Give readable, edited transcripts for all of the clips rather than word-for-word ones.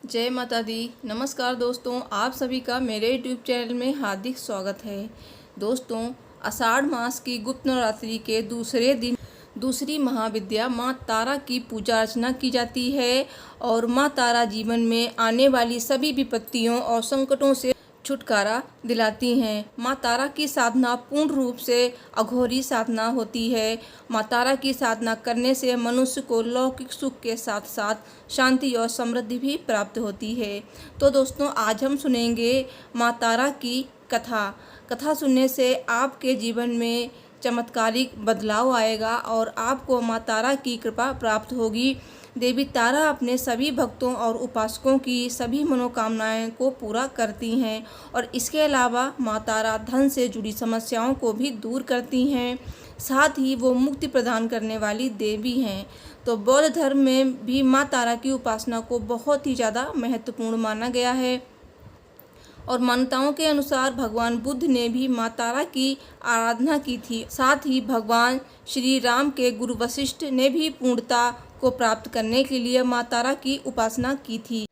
जय माता दी। नमस्कार दोस्तों, आप सभी का मेरे यूट्यूब चैनल में हार्दिक स्वागत है। दोस्तों, आषाढ़ मास की गुप्त नवरात्रि के दूसरे दिन दूसरी महाविद्या माँ तारा की पूजा अर्चना की जाती है और माँ तारा जीवन में आने वाली सभी विपत्तियों और संकटों से छुटकारा दिलाती हैं। माँ तारा की साधना पूर्ण रूप से अघोरी साधना होती है। माँ तारा की साधना करने से मनुष्य को लौकिक सुख के साथ साथ शांति और समृद्धि भी प्राप्त होती है। तो दोस्तों, आज हम सुनेंगे माँ तारा की कथा। कथा सुनने से आपके जीवन में चमत्कारिक बदलाव आएगा और आपको माँ तारा की कृपा प्राप्त होगी। देवी तारा अपने सभी भक्तों और उपासकों की सभी मनोकामनाएं को पूरा करती हैं और इसके अलावा माँ तारा धन से जुड़ी समस्याओं को भी दूर करती हैं। साथ ही वो मुक्ति प्रदान करने वाली देवी हैं। तो बौद्ध धर्म में भी माँ तारा की उपासना को बहुत ही ज़्यादा महत्वपूर्ण माना गया है और मान्यताओं के अनुसार भगवान बुद्ध ने भी माँ तारा की आराधना की थी। साथ ही भगवान श्री राम के गुरु वशिष्ठ ने भी पूर्णता को प्राप्त करने के लिए माँ तारा की उपासना की थी।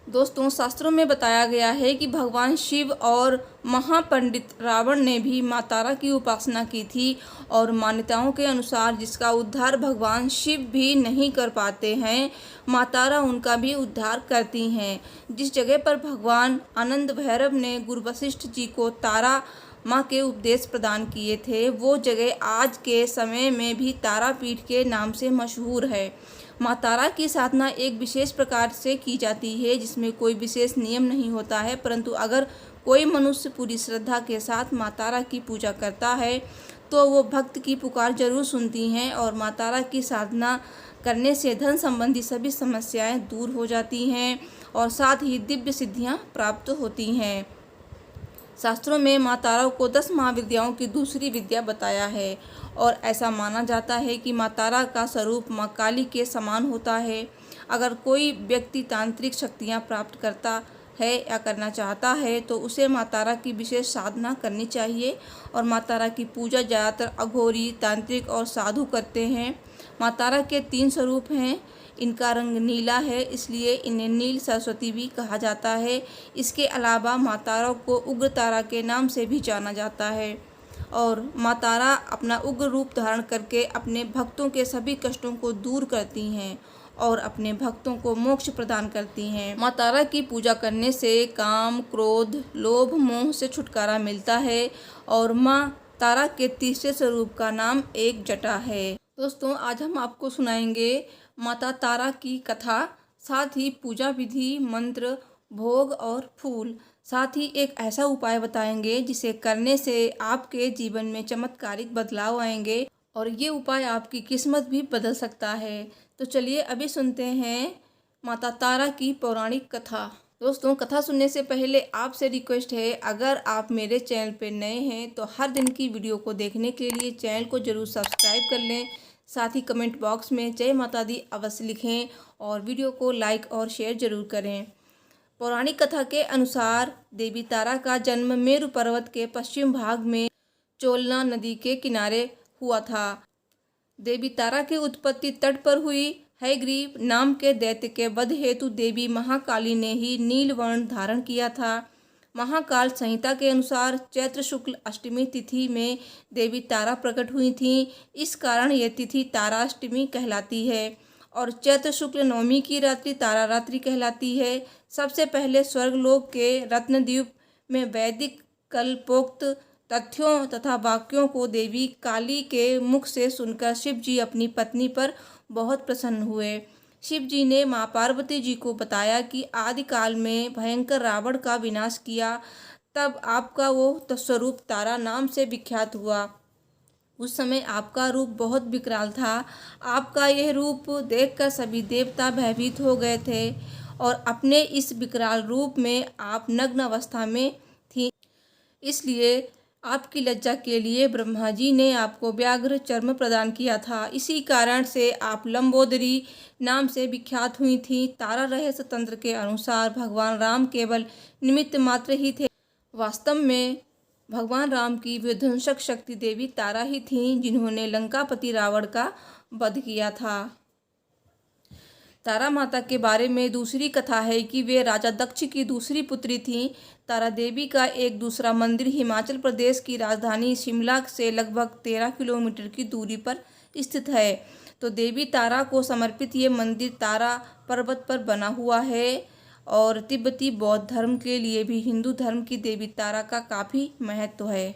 दोस्तों, शास्त्रों में बताया गया है कि भगवान शिव और महापंडित रावण ने भी माँ तारा की उपासना की थी और मान्यताओं के अनुसार जिसका उद्धार भगवान शिव भी नहीं कर पाते हैं, माँ तारा उनका भी उद्धार करती हैं। जिस जगह पर भगवान आनंद भैरव ने गुरु वशिष्ठ जी को तारा माँ के उपदेश प्रदान किए थे, वो जगह आज के समय में भी तारापीठ के नाम से मशहूर है। माँ तारा की साधना एक विशेष प्रकार से की जाती है जिसमें कोई विशेष नियम नहीं होता है, परंतु अगर कोई मनुष्य पूरी श्रद्धा के साथ माँ तारा की पूजा करता है तो वो भक्त की पुकार जरूर सुनती हैं और माँ तारा की साधना करने से धन संबंधी सभी समस्याएं दूर हो जाती हैं और साथ ही दिव्य सिद्धियां प्राप्त होती हैं। शास्त्रों में माँ तारा को 10 महाविद्याओं की दूसरी विद्या बताया है और ऐसा माना जाता है कि माँ तारा का स्वरूप माँ काली के समान होता है। अगर कोई व्यक्ति तांत्रिक शक्तियाँ प्राप्त करता है या करना चाहता है तो उसे माँ तारा की विशेष साधना करनी चाहिए और माँ तारा की पूजा ज़्यादातर अघोरी, तांत्रिक और साधु करते हैं। माँ तारा के 3 स्वरूप हैं। इनका रंग नीला है, इसलिए इन्हें नील सरस्वती भी कहा जाता है। इसके अलावा माँ तारा को उग्र तारा के नाम से भी जाना जाता है और माँ तारा अपना उग्र रूप धारण करके अपने भक्तों के सभी कष्टों को दूर करती हैं और अपने भक्तों को मोक्ष प्रदान करती हैं। माँ तारा की पूजा करने से काम, क्रोध, लोभ, मोह से छुटकारा मिलता है और माँ तारा के तीसरे स्वरूप का नाम एक जटा है। दोस्तों, आज हम आपको सुनाएंगे माता तारा की कथा, साथ ही पूजा विधि, मंत्र, भोग और फूल। साथ ही एक ऐसा उपाय बताएंगे जिसे करने से आपके जीवन में चमत्कारिक बदलाव आएंगे और ये उपाय आपकी किस्मत भी बदल सकता है। तो चलिए अभी सुनते हैं माता तारा की पौराणिक कथा। दोस्तों, कथा सुनने से पहले आपसे रिक्वेस्ट है, अगर आप मेरे चैनल पर नए हैं तो हर दिन की वीडियो को देखने के लिए चैनल को ज़रूर सब्सक्राइब कर लें। साथ ही कमेंट बॉक्स में जय माता दी अवश्य लिखें और वीडियो को लाइक और शेयर जरूर करें। पौराणिक कथा के अनुसार देवी तारा का जन्म मेरु पर्वत के पश्चिम भाग में चोलना नदी के किनारे हुआ था। देवी तारा की उत्पत्ति तट पर हुई। हयग्रीव नाम के दैत्य के वध हेतु देवी महाकाली ने ही नील वर्ण धारण किया था। महाकाल संहिता के अनुसार चैत्र शुक्ल अष्टमी तिथि में देवी तारा प्रकट हुई थीं। इस कारण यह तिथि ताराष्टमी कहलाती है और चैत्र शुक्ल नवमी की रात्रि तारा रात्रि कहलाती है। सबसे पहले स्वर्गलोक के रत्नद्वीप में वैदिक कल्पोक्त तथ्यों तथा वाक्यों को देवी काली के मुख से सुनकर शिव जी अपनी पत्नी पर बहुत प्रसन्न हुए। शिव जी ने माँ पार्वती जी को बताया कि आदिकाल में भयंकर रावण का विनाश किया, तब आपका वो स्वरूप तारा नाम से विख्यात हुआ। उस समय आपका रूप बहुत विकराल था। आपका यह रूप देखकर सभी देवता भयभीत हो गए थे और अपने इस विकराल रूप में आप नग्न अवस्था में थी। इसलिए आपकी लज्जा के लिए ब्रह्मा जी ने आपको व्याघ्र चर्म प्रदान किया था। इसी कारण से आप लंबोदरी नाम से विख्यात हुई थी। तारा रहस्य तंत्र के अनुसार भगवान राम केवल निमित्त मात्र ही थे। वास्तव में भगवान राम की विध्वंसक शक्ति देवी तारा ही थीं, जिन्होंने लंकापति रावण का वध किया था। तारा माता के बारे में दूसरी कथा है कि वे राजा दक्ष की दूसरी पुत्री थीं। तारा देवी का एक दूसरा मंदिर हिमाचल प्रदेश की राजधानी शिमला से लगभग 13 किलोमीटर की दूरी पर स्थित है। तो देवी तारा को समर्पित ये मंदिर तारा पर्वत पर बना हुआ है और तिब्बती बौद्ध धर्म के लिए भी हिंदू धर्म की देवी तारा का काफ़ी महत्व है।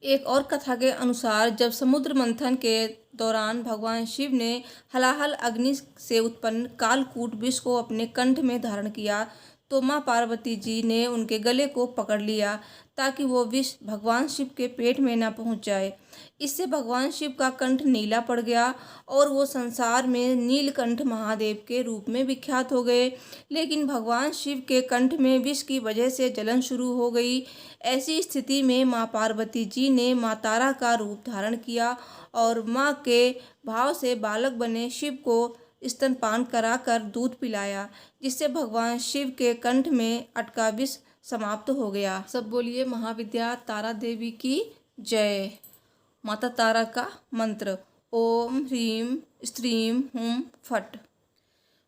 एक और कथा के अनुसार जब समुद्र मंथन के दौरान भगवान शिव ने हलाहल अग्नि से उत्पन्न कालकूट विष को अपने कंठ में धारण किया तो माँ पार्वती जी ने उनके गले को पकड़ लिया ताकि वो विष भगवान शिव के पेट में न पहुँच जाए। इससे भगवान शिव का कंठ नीला पड़ गया और वो संसार में नीलकंठ महादेव के रूप में विख्यात हो गए। लेकिन भगवान शिव के कंठ में विष की वजह से जलन शुरू हो गई। ऐसी स्थिति में माँ पार्वती जी ने माँ तारा का रूप धारण किया और माँ के भाव से बालक बने शिव को स्तनपान कराकर दूध पिलाया, जिससे भगवान शिव के कंठ में अटका विष समाप्त हो गया। सब बोलिए महाविद्या तारा देवी की जय। माता तारा का मंत्र ओम ह्रीम स्त्रीम हुम फट।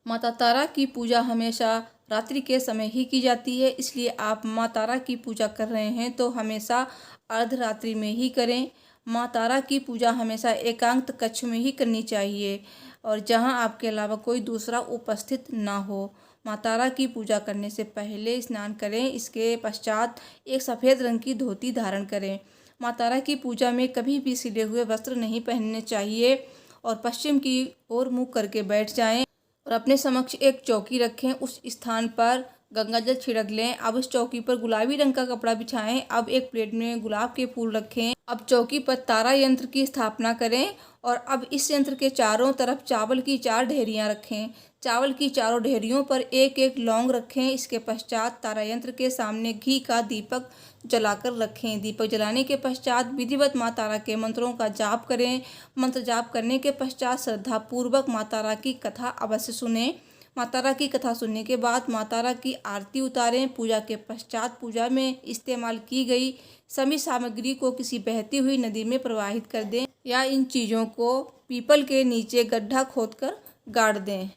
माता तारा की पूजा हमेशा रात्रि के समय ही की जाती है, इसलिए आप माँ तारा की पूजा कर रहे हैं तो हमेशा अर्धरात्रि में ही करें। माँ तारा की पूजा हमेशा एकांत कक्ष में ही करनी चाहिए और जहां आपके अलावा कोई दूसरा उपस्थित ना हो। माँ तारा की पूजा करने से पहले स्नान करें, इसके पश्चात एक सफ़ेद रंग की धोती धारण करें। माँ तारा की पूजा में कभी भी सिले हुए वस्त्र नहीं पहनने चाहिए और पश्चिम की ओर मुँह करके बैठ जाएं और अपने समक्ष एक चौकी रखें। उस स्थान पर गंगाजल छिड़क लें। अब इस चौकी पर गुलाबी रंग का कपड़ा बिछाएं। अब एक प्लेट में गुलाब के फूल रखें। अब चौकी पर तारा यंत्र की स्थापना करें और अब इस यंत्र के चारों तरफ चावल की 4 ढेरियां रखें। चावल की चारों ढेरियों पर एक एक लौंग रखें। इसके पश्चात तारा यंत्र के सामने घी का दीपक जलाकर रखें। दीपक जलाने के पश्चात विधिवत माँ तारा के मंत्रों का जाप करें। मंत्र जाप करने के पश्चात श्रद्धापूर्वक माँ तारा की कथा अवश्य सुनें। माँ तारा की कथा सुनने के बाद माँ तारा की आरती उतारें। पूजा के पश्चात पूजा में इस्तेमाल की गई सभी सामग्री को किसी बहती हुई नदी में प्रवाहित कर दें या इन चीज़ों को पीपल के नीचे गड्ढा खोदकर गाड़ दें।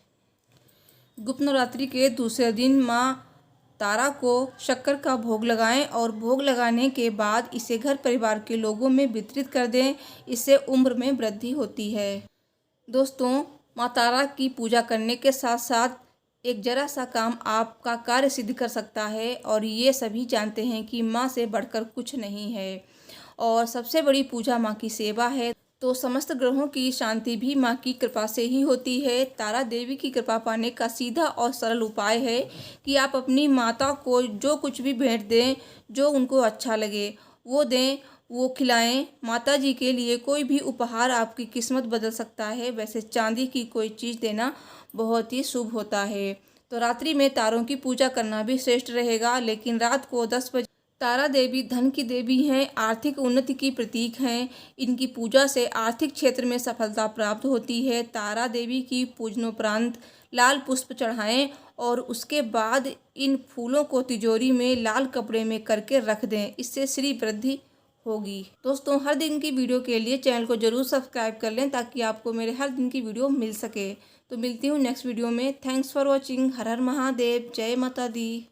गुप्त नवरात्रि के दूसरे दिन माँ तारा को शक्कर का भोग लगाएं और भोग लगाने के बाद इसे घर परिवार के लोगों में वितरित कर दें। इससे उम्र में वृद्धि होती है। दोस्तों, माँ तारा की पूजा करने के साथ साथ एक जरा सा काम आपका कार्य सिद्ध कर सकता है और ये सभी जानते हैं कि माँ से बढ़कर कुछ नहीं है और सबसे बड़ी पूजा माँ की सेवा है। तो समस्त ग्रहों की शांति भी माँ की कृपा से ही होती है। तारा देवी की कृपा पाने का सीधा और सरल उपाय है कि आप अपनी माता को जो कुछ भी भेंट दें, जो उनको अच्छा लगे वो दें, वो खिलाएं। माता जी के लिए कोई भी उपहार आपकी किस्मत बदल सकता है। वैसे चांदी की कोई चीज़ देना बहुत ही शुभ होता है। तो रात्रि में तारों की पूजा करना भी श्रेष्ठ रहेगा, लेकिन रात को 10 बजे। तारा देवी धन की देवी हैं, आर्थिक उन्नति की प्रतीक हैं। इनकी पूजा से आर्थिक क्षेत्र में सफलता प्राप्त होती है। तारा देवी की पूजनोपरांत लाल पुष्प चढ़ाएं और उसके बाद इन फूलों को तिजोरी में लाल कपड़े में करके रख दें। इससे श्री वृद्धि होगी। दोस्तों, हर दिन की वीडियो के लिए चैनल को जरूर सब्सक्राइब कर लें ताकि आपको मेरे हर दिन की वीडियो मिल सके। तो मिलती हूँ नेक्स्ट वीडियो में। Thanks for watching. हर हर महादेव। जय माता दी।